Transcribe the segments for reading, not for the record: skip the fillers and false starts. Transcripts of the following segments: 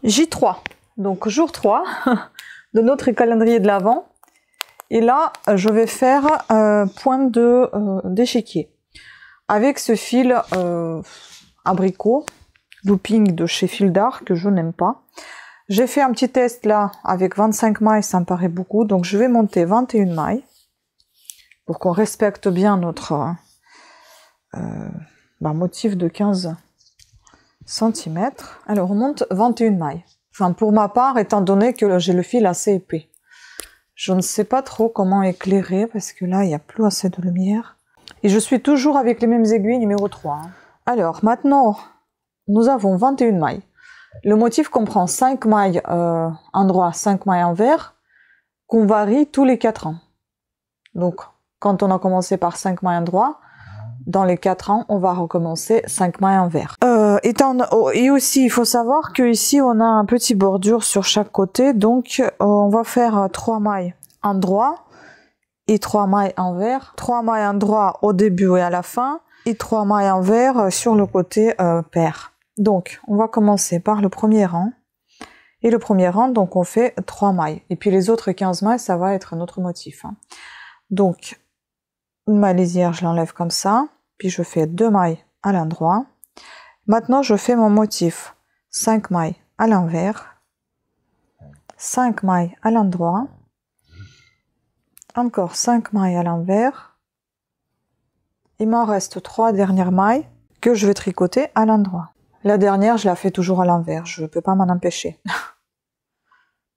J3, donc jour 3 de notre calendrier de l'Avent. Et là, je vais faire pointe d'échiquier avec ce fil abricot, looping de chez Fil d'Art que je n'aime pas. J'ai fait un petit test là avec 25 mailles, ça me paraît beaucoup, donc je vais monter 21 mailles pour qu'on respecte bien notre motif de 15 cm. Alors on monte 21 mailles. Enfin pour ma part, étant donné que j'ai le fil assez épais. Je ne sais pas trop comment éclairer parce que là il n'y a plus assez de lumière. Et je suis toujours avec les mêmes aiguilles numéro 3. Alors maintenant, nous avons 21 mailles. Le motif comprend 5 mailles endroit, 5 mailles envers, qu'on varie tous les 4 ans. Donc quand on a commencé par 5 mailles endroit, dans les 4 ans, on va recommencer 5 mailles envers. Et aussi, il faut savoir que ici on a un petit bordure sur chaque côté, donc on va faire 3 mailles endroit et 3 mailles envers. 3 mailles endroit au début et à la fin, et 3 mailles envers sur le côté pair. Donc, on va commencer par le premier rang. Et le premier rang, donc on fait 3 mailles. Et puis les autres 15 mailles, ça va être notre motif. Donc, ma lisière, je l'enlève comme ça. Puis je fais 2 mailles à l'endroit. Maintenant, je fais mon motif. 5 mailles à l'envers. 5 mailles à l'endroit. Encore 5 mailles à l'envers. Il m'en reste 3 dernières mailles que je vais tricoter à l'endroit. La dernière, je la fais toujours à l'envers. Je ne peux pas m'en empêcher.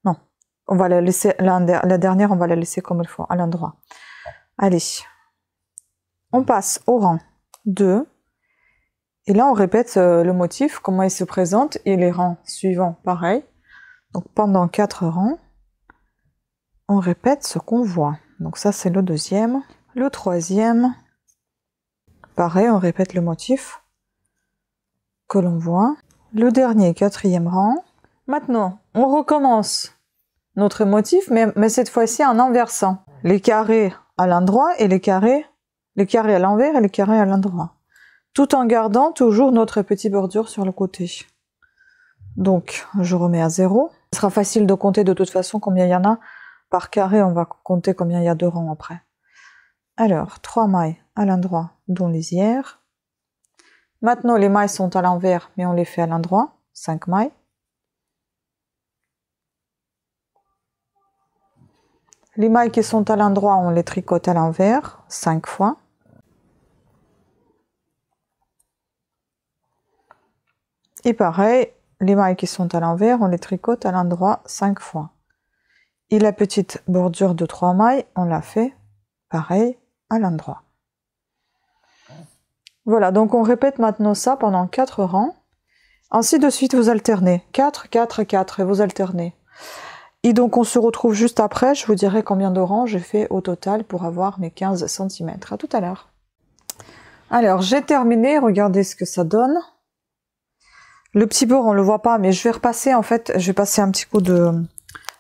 Non. On va la laisser, la dernière, on va la laisser comme il faut, à l'endroit. Allez. On passe au rang 2. Et là, on répète le motif, comment il se présente. Et les rangs suivants, pareil. Donc, pendant 4 rangs, on répète ce qu'on voit. Donc, ça, c'est le deuxième. Le troisième, pareil, on répète le motif que l'on voit. Le dernier, 4e rang. Maintenant, on recommence notre motif, mais cette fois-ci en inversant. Les carrés à l'endroit et les carrés à l'envers et les carrés à l'endroit. Tout en gardant toujours notre petite bordure sur le côté. Donc, je remets à 0. Ce sera facile de compter de toute façon combien il y en a. Par carré, on va compter combien il y a de rangs après. Alors, 3 mailles à l'endroit, dont lisière. Maintenant, les mailles sont à l'envers, mais on les fait à l'endroit. 5 mailles. Les mailles qui sont à l'endroit, on les tricote à l'envers, 5 fois. Et pareil, les mailles qui sont à l'envers, on les tricote à l'endroit 5 fois. Et la petite bordure de 3 mailles, on la fait pareil à l'endroit. Voilà, donc on répète maintenant ça pendant 4 rangs. Ainsi de suite, vous alternez. 4, 4, 4, et vous alternez. Et donc on se retrouve juste après, je vous dirai combien de rangs j'ai fait au total pour avoir mes 15 cm. À tout à l'heure. Alors, j'ai terminé, regardez ce que ça donne. Le petit bord, on le voit pas, mais je vais repasser, en fait, je vais passer un petit coup de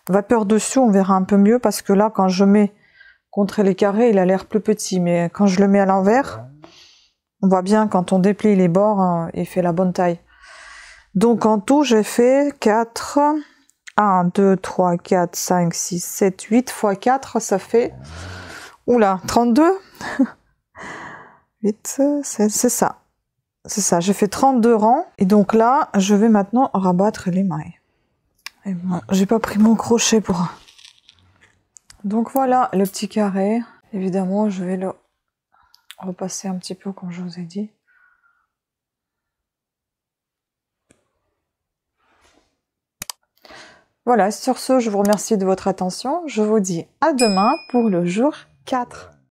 vapeur dessus, on verra un peu mieux, parce que là, quand je mets contre les carrés, il a l'air plus petit, mais quand je le mets à l'envers, on voit bien quand on déplie les bords, hein, il fait la bonne taille. Donc en tout, j'ai fait 4, 1, 2, 3, 4, 5, 6, 7, 8 fois 4, ça fait, oula, 32 8, c'est ça. C'est ça, j'ai fait 32 rangs. Et donc là, je vais maintenant rabattre les mailles. Et bon, j'ai pas pris mon crochet pour... Donc voilà, le petit carré. Évidemment, je vais le repasser un petit peu comme je vous ai dit. Voilà, sur ce, je vous remercie de votre attention. Je vous dis à demain pour le jour 4.